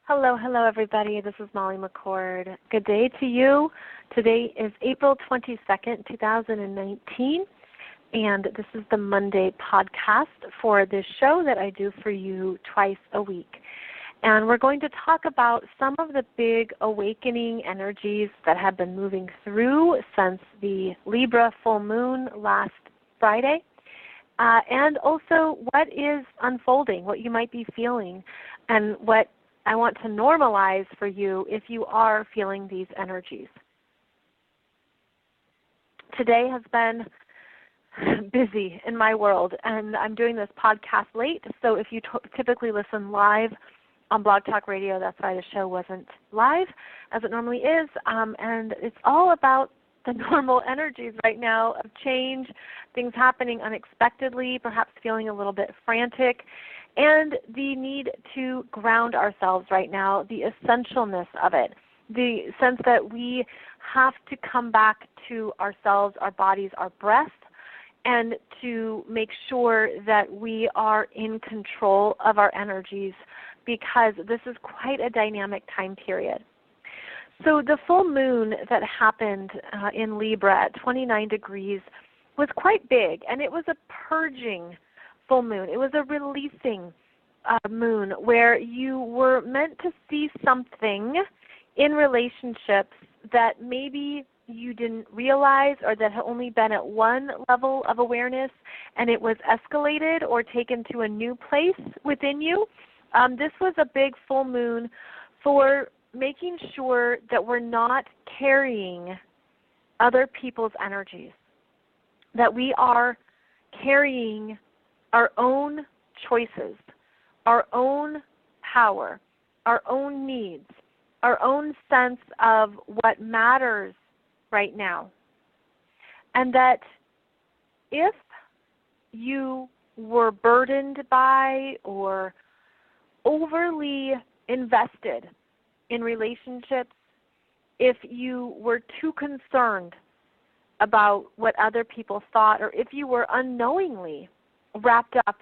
Hello, hello everybody. This is Molly McCord. Good day to you. Today is April 22nd, 2019, and this is the Monday podcast for this show that I do for you twice a week. And we're going to talk about some of the big awakening energies that have been moving through since the Libra Full Moon last Friday, and also what is unfolding, what you might be feeling, and what I want to normalize for you if you are feeling these energies. Today has been busy in my world, and I'm doing this podcast late, so if you typically listen live on Blog Talk Radio, that's why the show wasn't live as it normally is, and it's all about the normal energies right now of change, things happening unexpectedly, perhaps feeling a little bit frantic, and the need to ground ourselves right now, the essentialness of it, the sense that we have to come back to ourselves, our bodies, our breath, and to make sure that we are in control of our energies, because this is quite a dynamic time period. So the full moon that happened in Libra at 29 degrees was quite big, and it was a purging full moon. It was a releasing moon where you were meant to see something in relationships that maybe you didn't realize, or that had only been at one level of awareness and it was escalated or taken to a new place within you. This was a big full moon for making sure that we're not carrying other people's energies, that we are carrying our own choices, our own power, our own needs, our own sense of what matters right now. And that if you were burdened by or overly invested in relationships, if you were too concerned about what other people thought, or if you were unknowingly wrapped up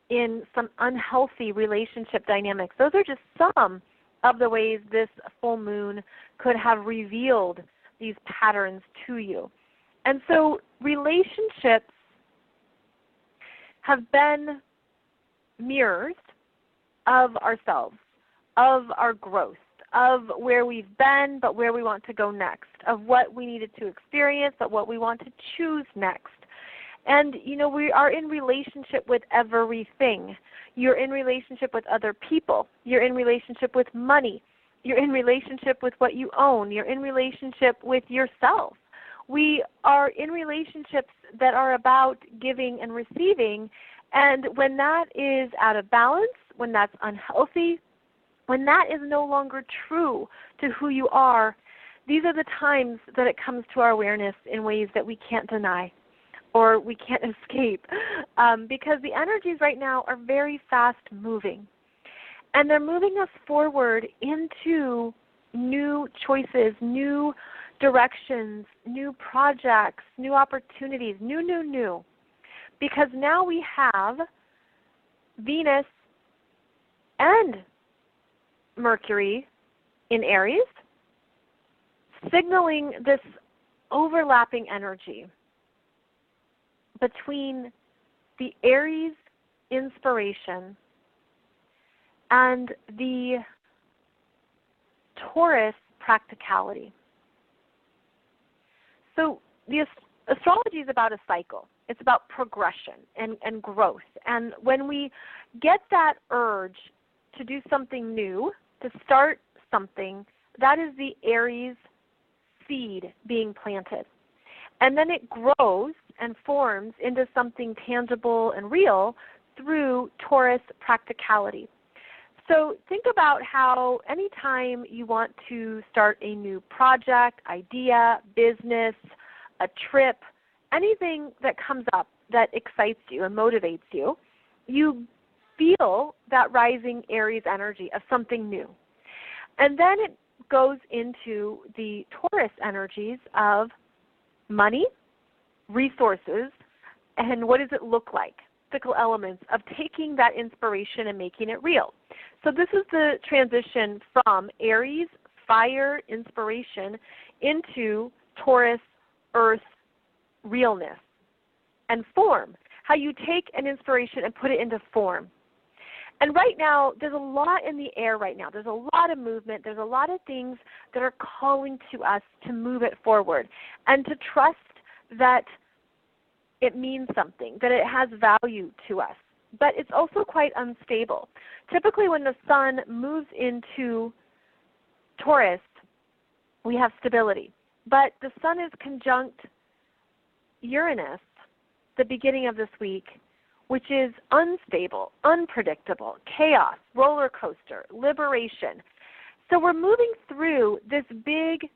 in some unhealthy relationship dynamics, those are just some of the ways this full moon could have revealed these patterns to you. And so relationships have been mirrors of ourselves, of our growth, of where we've been but where we want to go next, of what we needed to experience but what we want to choose next. And, you know, we are in relationship with everything. You're in relationship with other people. You're in relationship with money. You're in relationship with what you own. You're in relationship with yourself. We are in relationships that are about giving and receiving. And when that is out of balance, when that's unhealthy, when that is no longer true to who you are, these are the times that it comes to our awareness in ways that we can't deny or we can't escape, because the energies right now are very fast moving. And they're moving us forward into new choices, new directions, new projects, new opportunities, new. Because now we have Venus and Mercury in Aries, signaling this overlapping energy between the Aries inspiration and the Taurus practicality. So the astrology is about a cycle. It's about progression and growth. And when we get that urge to do something new, to start something, that is the Aries seed being planted. And then it grows and forms into something tangible and real through Taurus practicality. So think about how anytime you want to start a new project, idea, business, a trip, anything that comes up that excites you and motivates you, you feel that rising Aries energy of something new. And then it goes into the Taurus energies of money, resources, and what does it look like? practical elements of taking that inspiration and making it real. So this is the transition from Aries, fire, inspiration, into Taurus, earth, realness, and form. How you take an inspiration and put it into form. And right now, there's a lot in the air right now. There's a lot of movement. There's a lot of things that are calling to us to move it forward and to trust that it means something, that it has value to us. But it's also quite unstable. Typically when the sun moves into Taurus, we have stability. But the sun is conjunct Uranus the beginning of this week, which is unstable, unpredictable, chaos, roller coaster, liberation. So we're moving through this big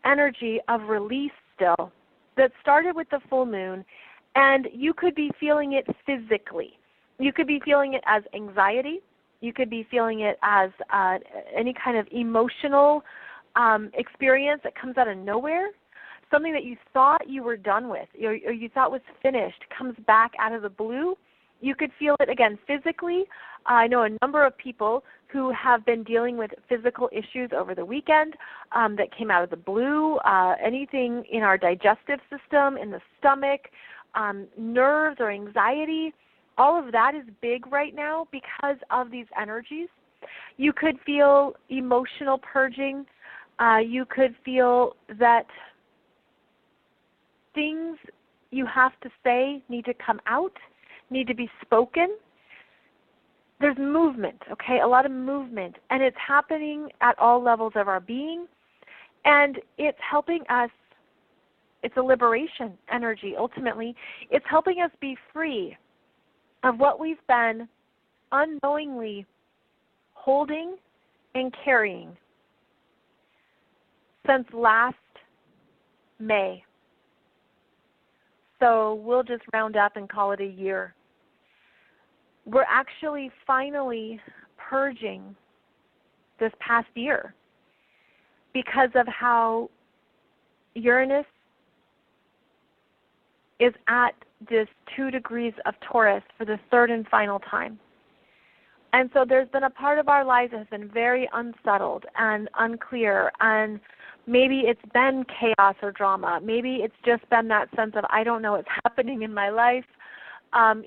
energy of release still that started with the full moon, and you could be feeling it physically. You could be feeling it as anxiety. You could be feeling it as any kind of emotional experience that comes out of nowhere. Something that you thought you were done with or you thought was finished comes back out of the blue. You could feel it again physically. I know a number of people who have been dealing with physical issues over the weekend that came out of the blue, anything in our digestive system, in the stomach, nerves or anxiety. All of that is big right now because of these energies. You could feel emotional purging. You could feel that things you have to say need to come out, need to be spoken. There's movement, okay, a lot of movement, and it's happening at all levels of our being, and it's helping us. It's a liberation energy, ultimately. It's helping us be free of what we've been unknowingly holding and carrying since last May. So we'll just round up and call it a year. We're actually finally purging this past year because of how Uranus is at this 2 degrees of Taurus for the third and final time. And so there's been a part of our lives that has been very unsettled and unclear, and maybe it's been chaos or drama. Maybe it's just been that sense of, I don't know what's happening in my life.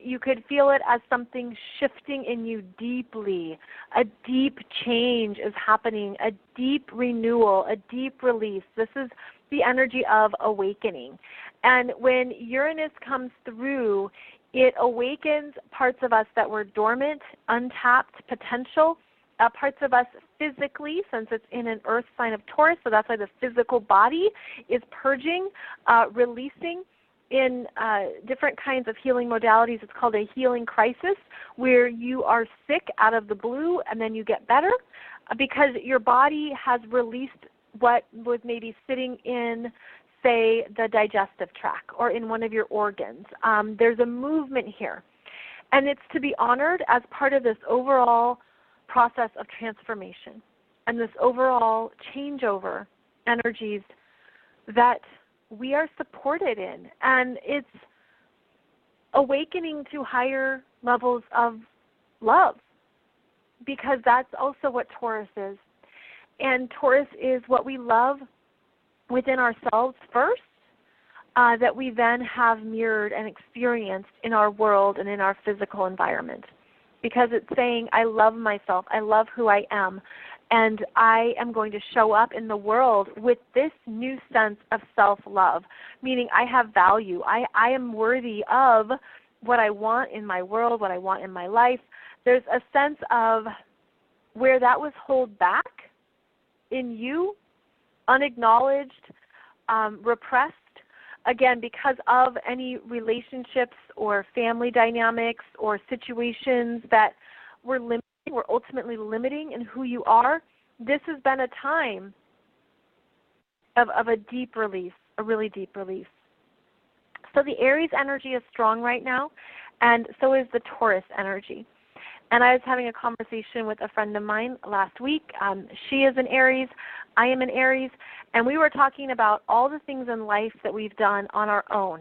You could feel it as something shifting in you deeply. A deep change is happening, a deep renewal, a deep release. This is the energy of awakening. And when Uranus comes through, it awakens parts of us that were dormant, untapped potential, parts of us physically, since it's in an earth sign of Taurus, so that's why the physical body is purging, releasing. In different kinds of healing modalities, it's called a healing crisis, where you are sick out of the blue and then you get better because your body has released what was maybe sitting in, say, the digestive tract or in one of your organs. There's a movement here. And it's to be honored as part of this overall process of transformation and this overall changeover energies that we are supported in. And it's awakening to higher levels of love, because that's also what Taurus is. And Taurus is what we love within ourselves first, that we then have mirrored and experienced in our world and in our physical environment. Because it's saying, I love myself, I love who I am, and I am going to show up in the world with this new sense of self-love, meaning I have value. I am worthy of what I want in my world, what I want in my life. There's a sense of where that was held back in you, unacknowledged, repressed, again, because of any relationships or family dynamics or situations that were limiting, were ultimately limiting in who you are. This has been a time of a deep release, a really deep release. So the Aries energy is strong right now, and so is the Taurus energy. And I was having a conversation with a friend of mine last week. She is an Aries. I am an Aries. And we were talking about all the things in life that we've done on our own.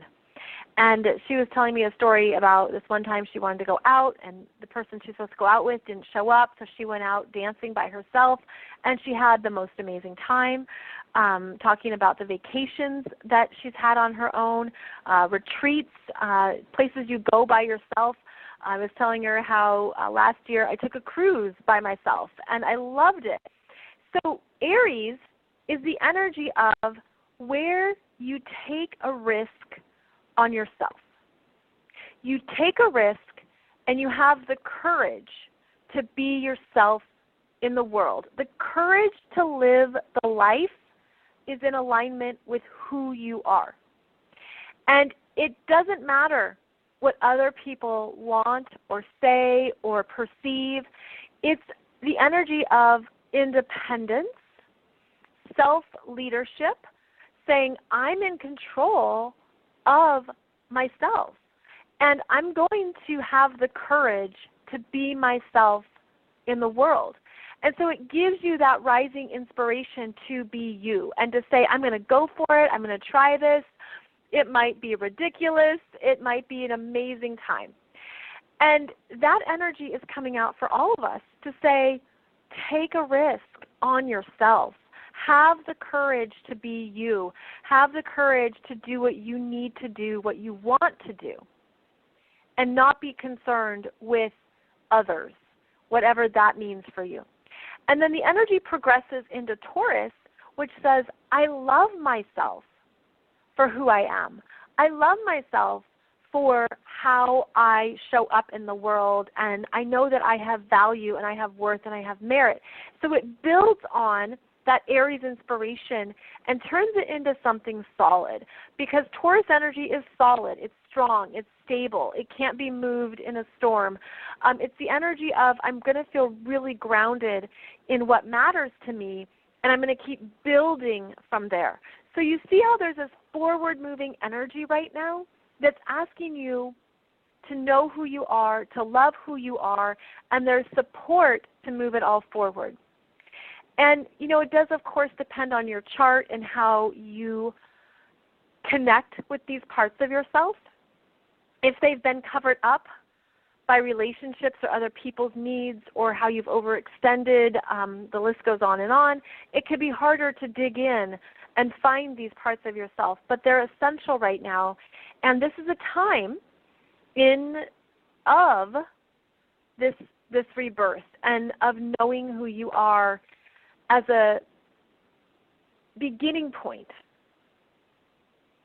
And she was telling me a story about this one time she wanted to go out, and the person she was supposed to go out with didn't show up, so she went out dancing by herself, and she had the most amazing time, talking about the vacations that she's had on her own, retreats, places you go by yourself. I was telling her how last year I took a cruise by myself, and I loved it. So Aries is the energy of where you take a risk on yourself. You take a risk and you have the courage to be yourself in the world. The courage to live the life is in alignment with who you are. And it doesn't matter what other people want or say or perceive. It's the energy of independence, self-leadership, saying I'm in control of myself, and I'm going to have the courage to be myself in the world. And so it gives you that rising inspiration to be you and to say, I'm going to go for it, I'm going to try this. It might be ridiculous, it might be an amazing time. And that energy is coming out for all of us to say, take a risk on yourself. Have the courage to be you. Have the courage to do what you need to do, what you want to do, and not be concerned with others, whatever that means for you. And then the energy progresses into Taurus, which says, I love myself for who I am. I love myself for how I show up in the world, and I know that I have value and I have worth and I have merit. So it builds on that Aries inspiration and turns it into something solid, because Taurus energy is solid, it's strong, it's stable, it can't be moved in a storm. It's the energy of I'm going to feel really grounded in what matters to me, and I'm going to keep building from there. So you see how there's this forward-moving energy right now that's asking you to know who you are, to love who you are, and there's support to move it all forward. And, it does, of course, depend on your chart and how you connect with these parts of yourself. If they've been covered up by relationships or other people's needs, or how you've overextended, the list goes on, it could be harder to dig in and find these parts of yourself. But they're essential right now. And this is a time of this rebirth and of knowing who you are as a beginning point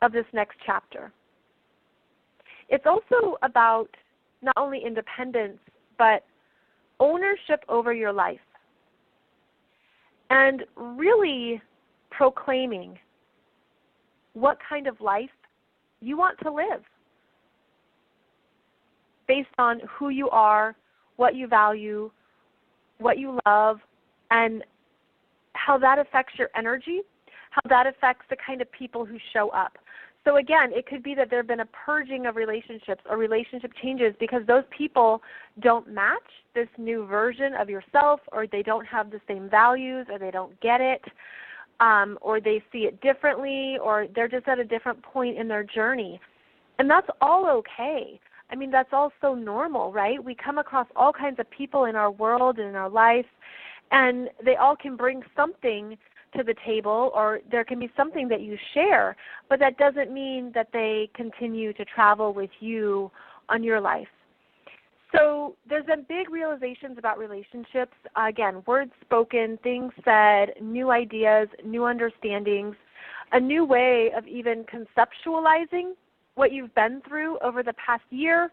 of this next chapter. It's also about not only independence, but ownership over your life, and really proclaiming what kind of life you want to live based on who you are, what you value, what you love, and how that affects your energy, how that affects the kind of people who show up. So again, it could be that there have been a purging of relationships or relationship changes because those people don't match this new version of yourself, or they don't have the same values, or they don't get it, or they see it differently, or they're just at a different point in their journey. And that's all okay. I mean, that's all so normal, right? We come across all kinds of people in our world and in our life, and they all can bring something to the table, or there can be something that you share, but that doesn't mean that they continue to travel with you on your life. So there's been big realizations about relationships. Again, words spoken, things said, new ideas, new understandings, a new way of even conceptualizing what you've been through over the past year,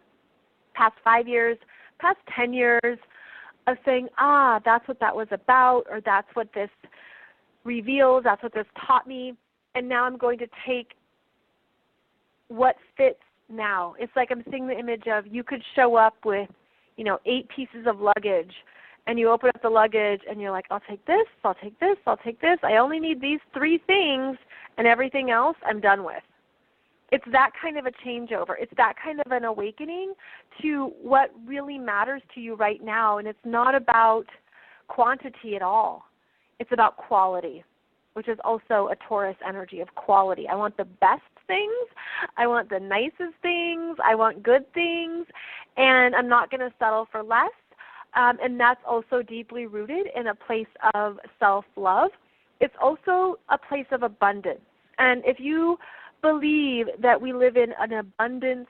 past 5 years, past 10 years, of saying, that's what that was about, or that's what this reveals, that's what this taught me, and now I'm going to take what fits now. It's like I'm seeing the image of you could show up with, 8 pieces of luggage, and you open up the luggage and you're like, I'll take this, I'll take this, I'll take this. I only need these 3 things, and everything else I'm done with. It's that kind of a changeover. It's that kind of an awakening to what really matters to you right now, and it's not about quantity at all. It's about quality, which is also a Taurus energy of quality. I want the best things. I want the nicest things. I want good things. And I'm not going to settle for less. And that's also deeply rooted in a place of self-love. It's also a place of abundance. And if you believe that we live in an abundance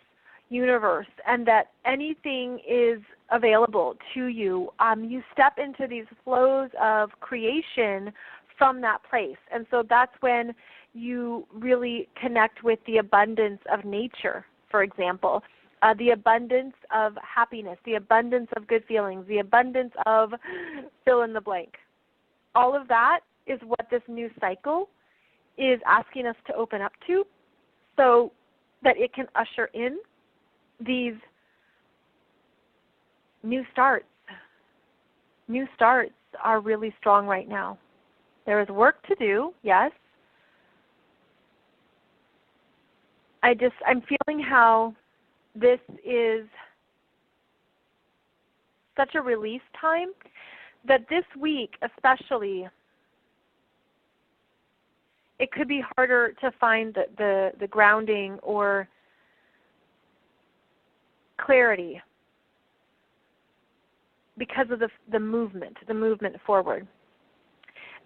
universe and that anything is available to you, you step into these flows of creation from that place. And so that's when you really connect with the abundance of nature, for example, the abundance of happiness, the abundance of good feelings, the abundance of fill in the blank. All of that is what this new cycle is asking us to open up to so that it can usher in these new starts. New starts are really strong right now. There is work to do, yes. I'm feeling how this is such a release time that this week especially, it could be harder to find the grounding or clarity because of the movement forward.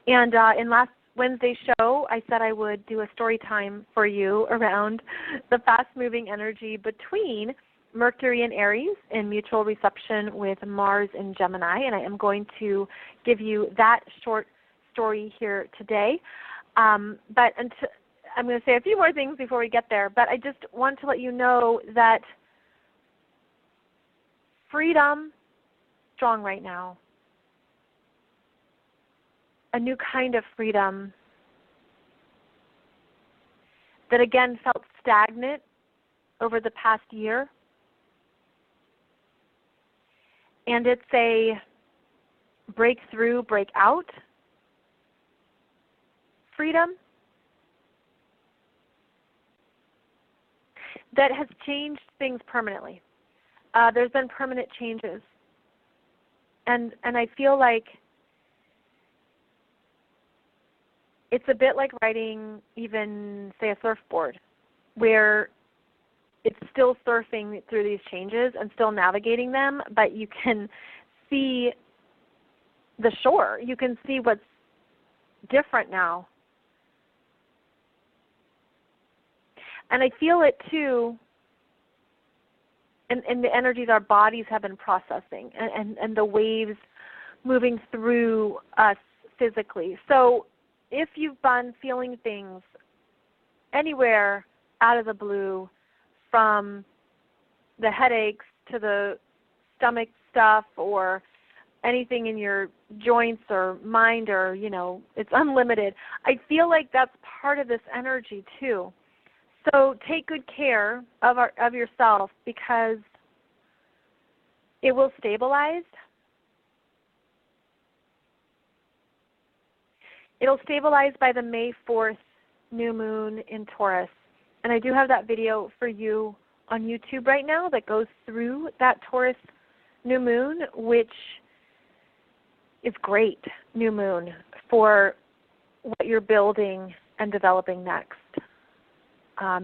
And in last Wednesday's show, I said I would do a story time for you around the fast-moving energy between Mercury and Aries in mutual reception with Mars and Gemini, and I am going to give you that short story here today. But I'm going to say a few more things before we get there, but I just want to let you know that freedom is strong right now. A new kind of freedom that again felt stagnant over the past year. And it's a breakthrough, break out freedom that has changed things permanently. There's been permanent changes. And I feel like it's a bit like riding even, say, a surfboard, where it's still surfing through these changes and still navigating them, but you can see the shore. You can see what's different now. And I feel it too in the energies our bodies have been processing and the waves moving through us physically. So if you've been feeling things anywhere out of the blue, from the headaches to the stomach stuff or anything in your joints or mind, or, it's unlimited, I feel like that's part of this energy too. So take good care of yourself, because it will stabilize. It'll stabilize by the May 4th new moon in Taurus. And I do have that video for you on YouTube right now that goes through that Taurus new moon, which is great new moon for what you're building and developing next.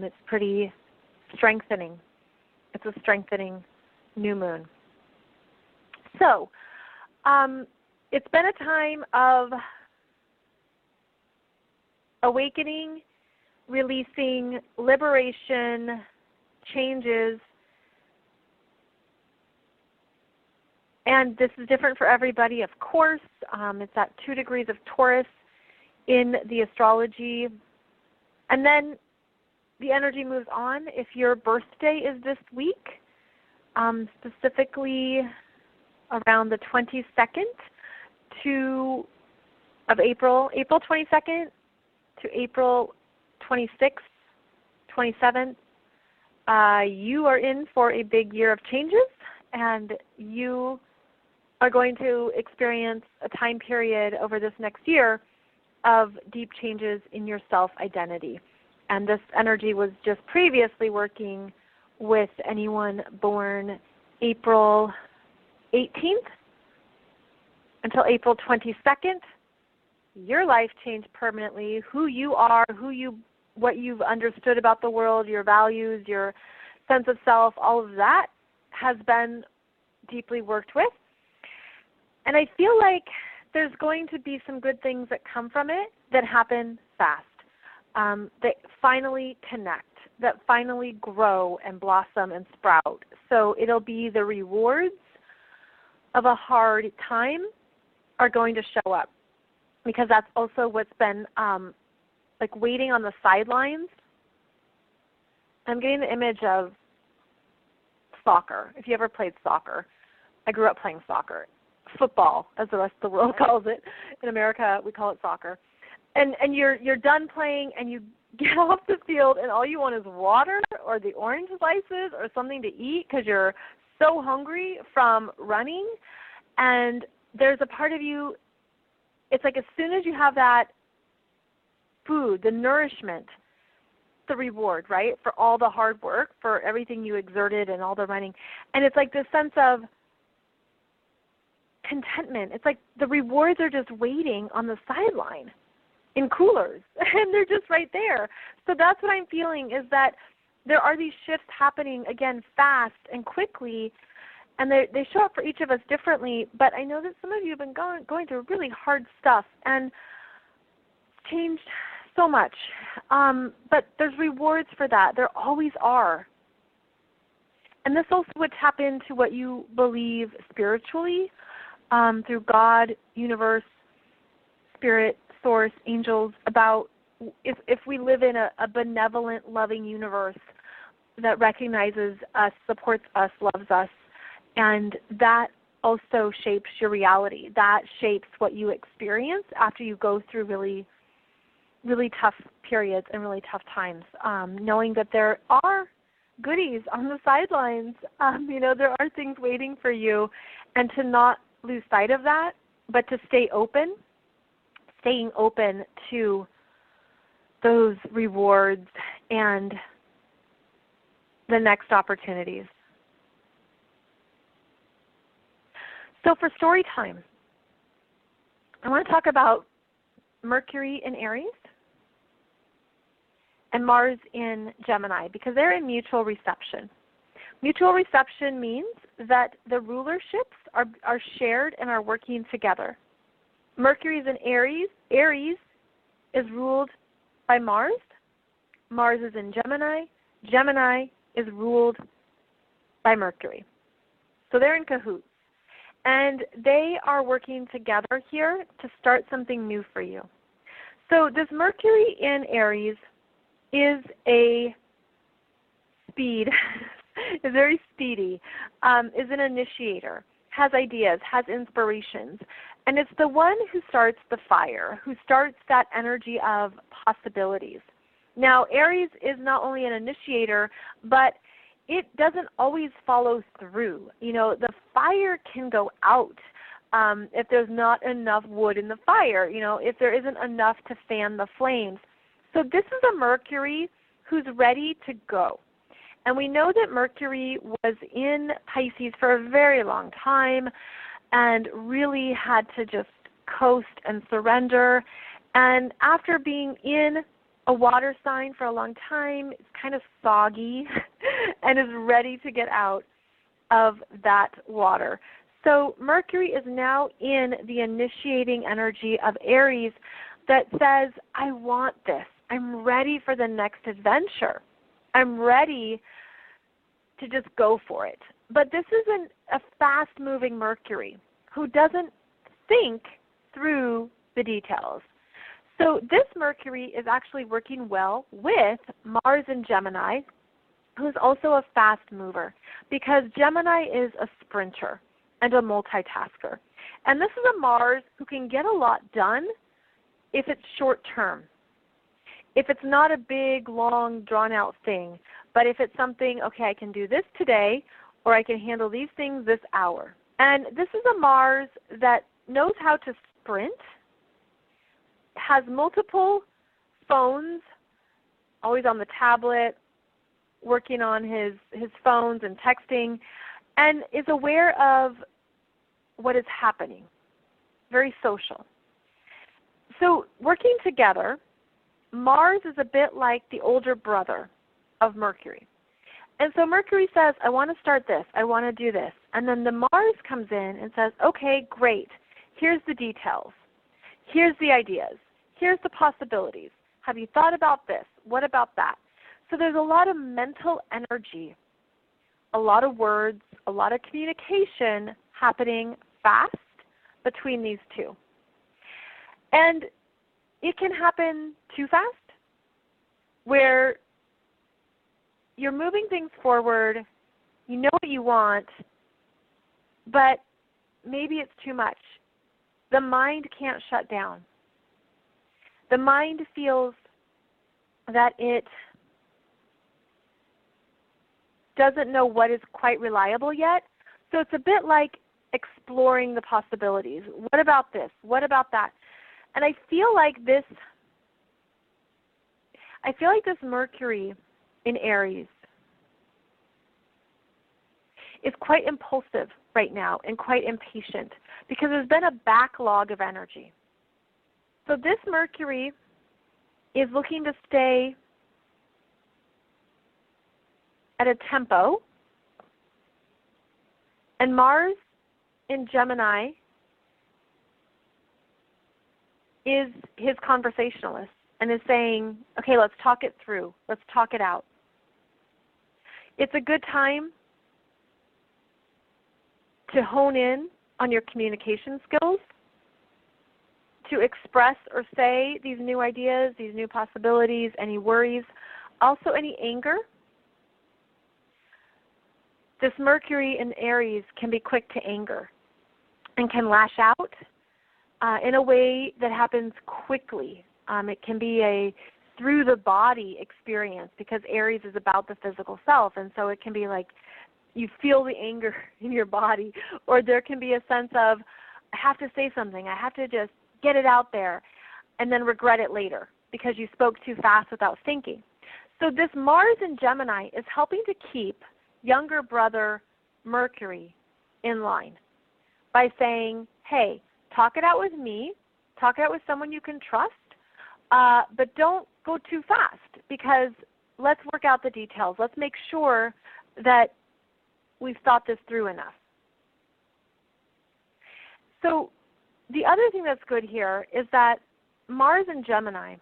It's pretty strengthening. It's a strengthening new moon. So it's been a time of awakening, releasing, liberation, changes. And this is different for everybody, of course. It's at 2 degrees of Taurus in the astrology. And then the energy moves on. If your birthday is this week, specifically around the 22nd of April 22nd to April 26th, 27th, you are in for a big year of changes, and you are going to experience a time period over this next year of deep changes in your self-identity. And this energy was just previously working with anyone born April 18th until April 22nd. Your life changed permanently. Who you are, who you what you've understood about the world, your values, your sense of self, all of that has been deeply worked with. And I feel like there's going to be some good things that come from it that happen fast, that finally connect, that finally grow and blossom and sprout. So it'll be the rewards of a hard time are going to show up, because that's also what's been like waiting on the sidelines. I'm getting the image of soccer. If you ever played soccer, I grew up playing soccer. Football, as the rest of the world calls it. In America, we call it soccer. And you're done playing, and you get off the field, and all you want is water or the orange slices or something to eat because you're so hungry from running. And there's a part of you, it's like as soon as you have that food, the nourishment, the reward, right, for all the hard work, for everything you exerted and all the running. And it's like this sense of contentment. It's like the rewards are just waiting on the sideline in coolers, and they're just right there. So that's what I'm feeling, is that there are these shifts happening, again, fast and quickly, and they show up for each of us differently. But I know that some of you have been going through really hard stuff and changed so much. But there's rewards for that. There always are. And this also would tap into what you believe spiritually, through God, universe, spirit, source, angels, about if we live in a benevolent, loving universe that recognizes us, supports us, loves us, and that also shapes your reality. That shapes what you experience after you go through really, really tough periods and really tough times, knowing that there are goodies on the sidelines. There are things waiting for you, and to not lose sight of that, but to staying open to those rewards and the next opportunities. So for story time, I want to talk about Mercury in Aries and Mars in Gemini, because they're in mutual reception. Mutual reception means that the rulerships are shared and are working together. Mercury is in Aries. Aries is ruled by Mars. Mars is in Gemini. Gemini is ruled by Mercury. So they're in cahoots. And they are working together here to start something new for you. So this Mercury in Aries is a speed, is very speedy, is an initiator, has ideas, has inspirations. And it's the one who starts the fire, who starts that energy of possibilities. Now, Aries is not only an initiator, but it doesn't always follow through. The fire can go out if there's not enough wood in the fire, if there isn't enough to fan the flames. So this is a Mercury who's ready to go. And we know that Mercury was in Pisces for a very long time and really had to just coast and surrender. And after being in a water sign for a long time, it's kind of soggy and is ready to get out of that water. So Mercury is now in the initiating energy of Aries that says, I want this. I'm ready for the next adventure. I'm ready to just go for it. But this is a fast-moving Mercury who doesn't think through the details. So this Mercury is actually working well with Mars in Gemini, who's also a fast mover, because Gemini is a sprinter and a multitasker. And this is a Mars who can get a lot done if it's short term. If it's not a big, long, drawn-out thing, but if it's something, okay, I can do this today, or I can handle these things this hour. And this is a Mars that knows how to sprint, has multiple phones, always on the tablet, working on his phones and texting, and is aware of what is happening. Very social. So working together Mars is a bit like the older brother of Mercury. And so Mercury says, I want to start this, I want to do this. And then the Mars comes in and says, okay, great. Here's the details. Here's the ideas. Here's the possibilities. Have you thought about this? What about that? So there's a lot of mental energy, a lot of words, a lot of communication happening fast between these two. And it can happen too fast, where you're moving things forward, you know what you want, but maybe it's too much. The mind can't shut down. The mind feels that it doesn't know what is quite reliable yet. So it's a bit like exploring the possibilities. What about this? What about that? And I feel like this Mercury in Aries is quite impulsive right now and quite impatient because there's been a backlog of energy. So this Mercury is looking to stay at a tempo, and Mars in Gemini is his conversationalist and is saying, okay, let's talk it through. Let's talk it out. It's a good time to hone in on your communication skills, to express or say these new ideas, these new possibilities, any worries, also any anger. This Mercury in Aries can be quick to anger and can lash out in a way that happens quickly. It can be a through-the-body experience because Aries is about the physical self, and so it can be like you feel the anger in your body, or there can be a sense of, I have to say something, I have to just get it out there, and then regret it later because you spoke too fast without thinking. So this Mars in Gemini is helping to keep younger brother Mercury in line by saying, hey, talk it out with me, talk it out with someone you can trust, but don't go too fast because let's work out the details. Let's make sure that we've thought this through enough. So the other thing that's good here is that Mars in Gemini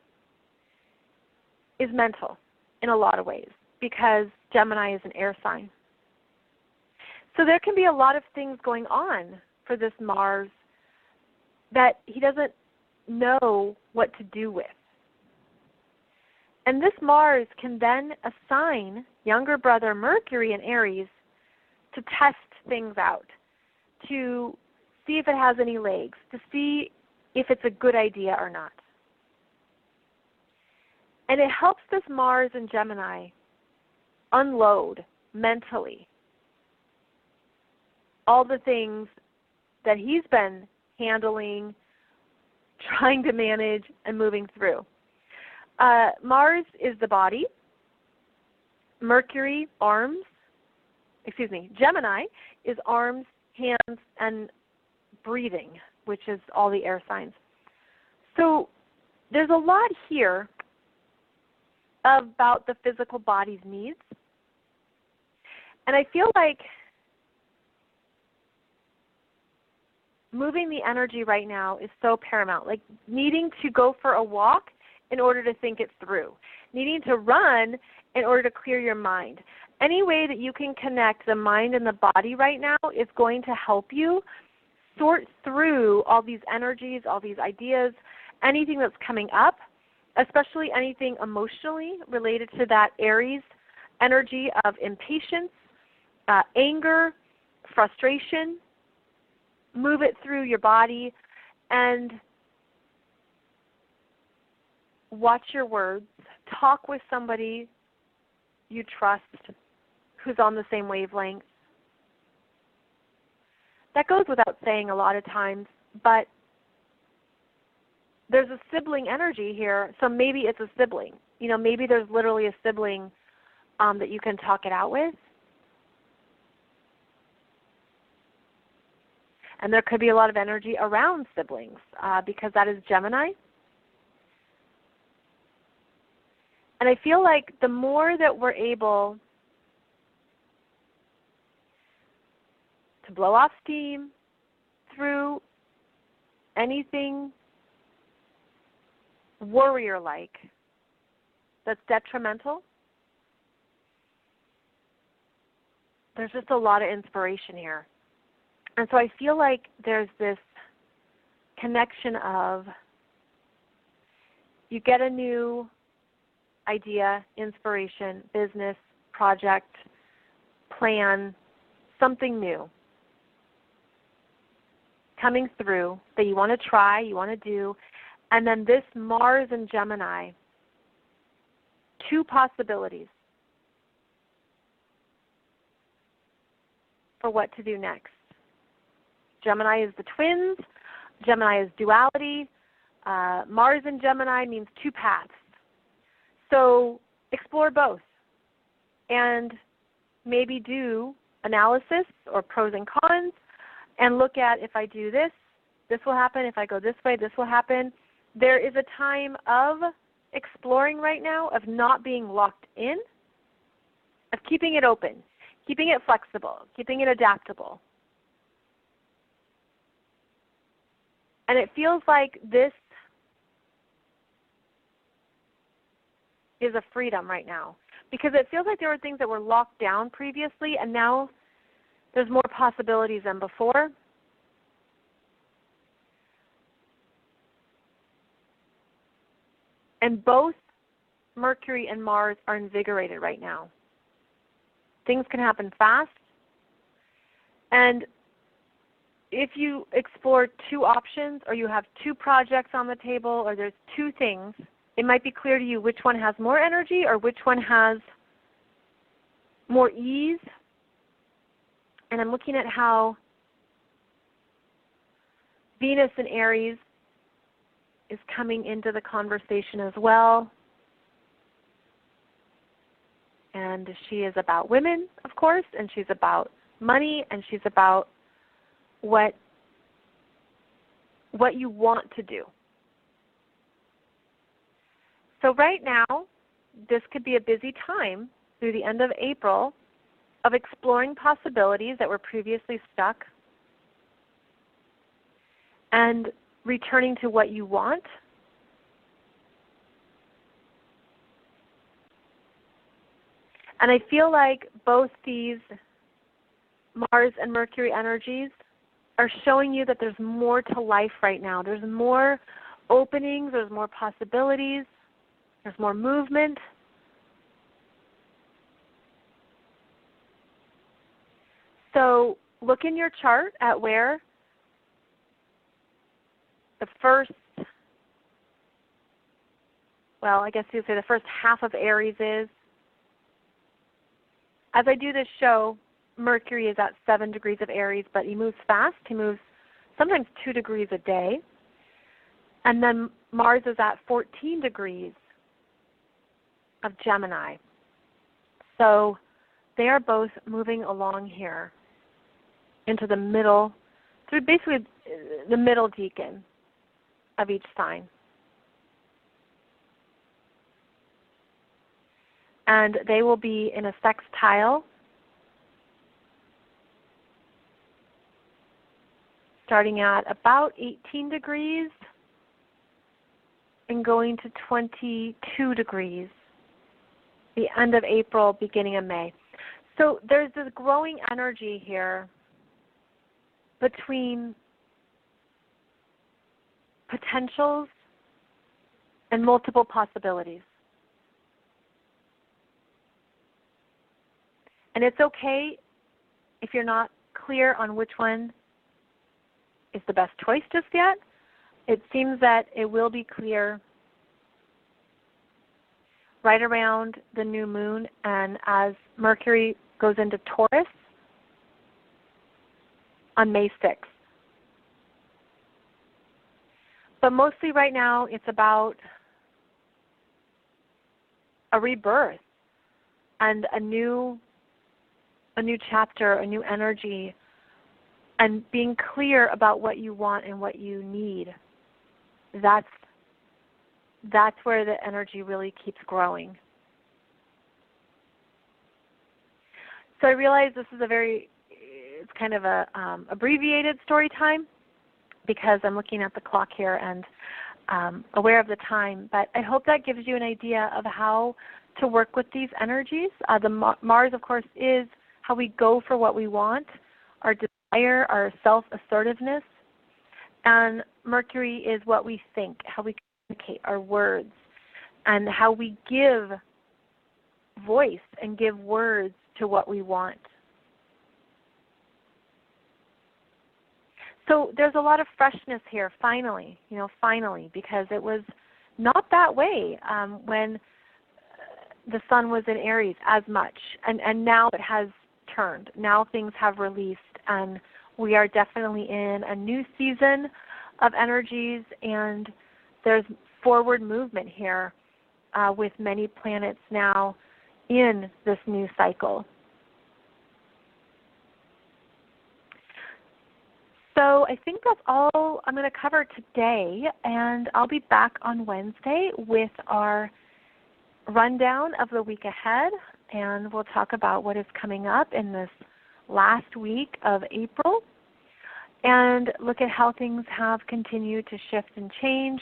is mental in a lot of ways because Gemini is an air sign. So there can be a lot of things going on for this Mars that he doesn't know what to do with. And this Mars can then assign younger brother Mercury in Aries to test things out, to see if it has any legs, to see if it's a good idea or not. And it helps this Mars in Gemini unload mentally all the things that he's been handling, trying to manage, and moving through. Mars is the body. Gemini is arms, hands, and breathing, which is all the air signs. So there's a lot here about the physical body's needs. And I feel like moving the energy right now is so paramount, like needing to go for a walk in order to think it through, needing to run in order to clear your mind. Any way that you can connect the mind and the body right now is going to help you sort through all these energies, all these ideas, anything that's coming up, especially anything emotionally related to that Aries energy of impatience, anger, frustration. Move it through your body and watch your words. Talk with somebody you trust who's on the same wavelength. That goes without saying a lot of times, but there's a sibling energy here, so maybe it's a sibling. You know, maybe there's literally a sibling that you can talk it out with. And there could be a lot of energy around siblings because that is Gemini. And I feel like the more that we're able to blow off steam through anything warrior-like that's detrimental, there's just a lot of inspiration here. And so I feel like there's this connection of you get a new idea, inspiration, business, project, plan, something new coming through that you want to try, you want to do, and then this Mars and Gemini, two possibilities for what to do next. Gemini is the twins. Gemini is duality. Mars and Gemini means two paths. So explore both and maybe do analysis or pros and cons and look at, if I do this, this will happen. If I go this way, this will happen. There is a time of exploring right now, of not being locked in, of keeping it open, keeping it flexible, keeping it adaptable. And it feels like this is a freedom right now, because it feels like there were things that were locked down previously, and now there's more possibilities than before. And both Mercury and Mars are invigorated right now. Things can happen fast. And if you explore two options, or you have two projects on the table, or there's two things, it might be clear to you which one has more energy or which one has more ease. And I'm looking at how Venus in Aries is coming into the conversation as well. And she is about women, of course, and she's about money, and she's about what you want to do. So right now, this could be a busy time through the end of April of exploring possibilities that were previously stuck and returning to what you want. And I feel like both these Mars and Mercury energies are showing you that there's more to life right now. There's more openings, there's more possibilities, there's more movement. So look in your chart at where the first, well, I guess you'd say the first half of Aries is. As I do this show, Mercury is at 7 degrees of Aries, but he moves fast. He moves sometimes 2 degrees a day. And then Mars is at 14 degrees of Gemini. So they are both moving along here into the middle, through basically the middle decan of each sign. And they will be in a sextile starting at about 18 degrees and going to 22 degrees, the end of April, beginning of May. So there's this growing energy here between potentials and multiple possibilities. And it's okay if you're not clear on which one is the best choice just yet. It seems that it will be clear right around the new moon, and as Mercury goes into Taurus on May 6th. But mostly right now it's about a rebirth and a new chapter, a new energy, and being clear about what you want and what you need. That's where the energy really keeps growing. So I realize this is it's kind of a abbreviated story time because I'm looking at the clock here and aware of the time. But I hope that gives you an idea of how to work with these energies. Mars, of course, is how we go for what we want, our desire, our self-assertiveness. And Mercury is what we think, how we communicate, our words, and how we give voice and give words to what we want. So there's a lot of freshness here, finally, because it was not that way when the sun was in Aries as much. And now it has turned. Now things have released, and we are definitely in a new season of energies, and there's forward movement here with many planets now in this new cycle. So I think that's all I'm going to cover today, and I'll be back on Wednesday with our rundown of the week ahead, and we'll talk about what is coming up in this last week of April and look at how things have continued to shift and change.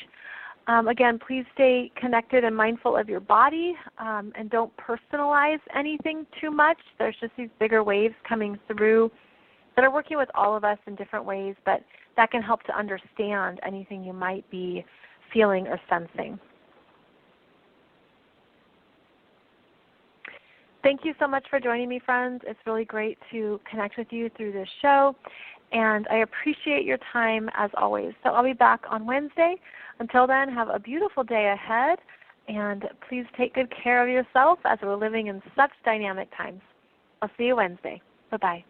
Again, please stay connected and mindful of your body and don't personalize anything too much. There's just these bigger waves coming through that are working with all of us in different ways, but that can help to understand anything you might be feeling or sensing. Thank you so much for joining me, friends. It's really great to connect with you through this show, and I appreciate your time as always. So I'll be back on Wednesday. Until then, have a beautiful day ahead, and please take good care of yourself as we're living in such dynamic times. I'll see you Wednesday. Bye-bye.